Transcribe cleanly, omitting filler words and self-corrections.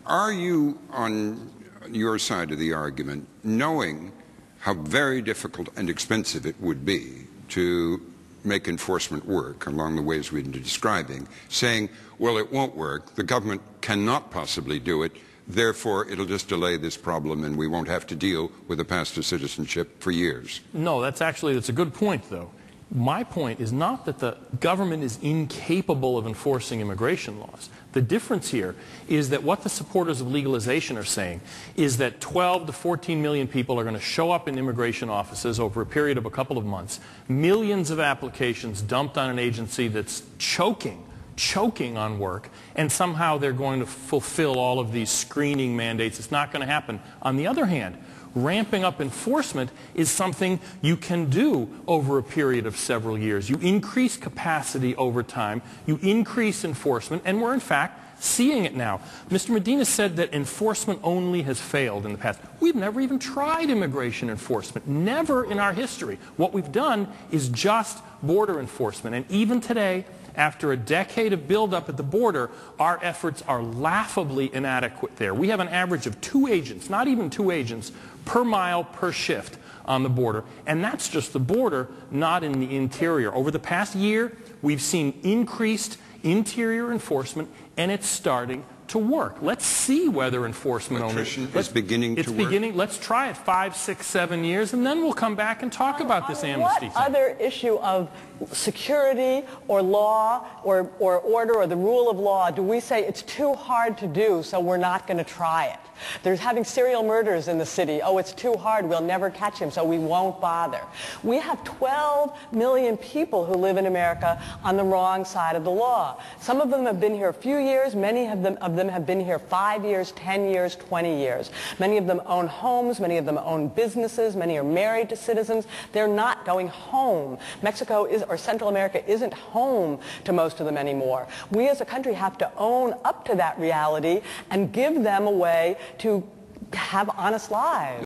Are you on your side of the argument, knowing how very difficult and expensive it would be to make enforcement work along the ways we've been describing, saying, well, it won't work, the government cannot possibly do it, therefore it'll just delay this problem and we won't have to deal with a path to citizenship for years? No, that's a good point, though. My point is not that the government is incapable of enforcing immigration laws. The difference here is that what the supporters of legalization are saying is that 12 to 14 million people are going to show up in immigration offices over a period of a couple of months, millions of applications dumped on an agency that's choking on work, and somehow they're going to fulfill all of these screening mandates. It's not going to happen. On the other hand, ramping up enforcement is something you can do over a period of several years. You increase capacity over time, you increase enforcement, and we're in fact seeing it now. Mr. Medina said that enforcement only has failed in the past. We've never even tried immigration enforcement, never in our history. What we've done is just border enforcement, and even today, after a decade of buildup at the border, our efforts are laughably inadequate there. We have an average of 2 agents, not even 2 agents, per mile per shift on the border. And that's just the border, not in the interior. Over the past year, we've seen increased interior enforcement, and it's starting to work. Let's see whether enforcement Attrition is beginning to work. Let's try it 5, 6, 7 years, and then we'll come back and talk about this amnesty thing. What other issue of security or law or order or the rule of law do we say it's too hard to do, so we're not going to try it? There's having serial murders in the city. Oh, it's too hard. We'll never catch him, so we won't bother. We have 12 million people who live in America on the wrong side of the law. Some of them have been here a few years. Many of them have been here 5 years, 10 years, 20 years. Many of them own homes. Many of them own businesses. Many are married to citizens. They're not going home. Mexico or Central America isn't home to most of them anymore. We as a country have to own up to that reality and give them a way to have honest lives.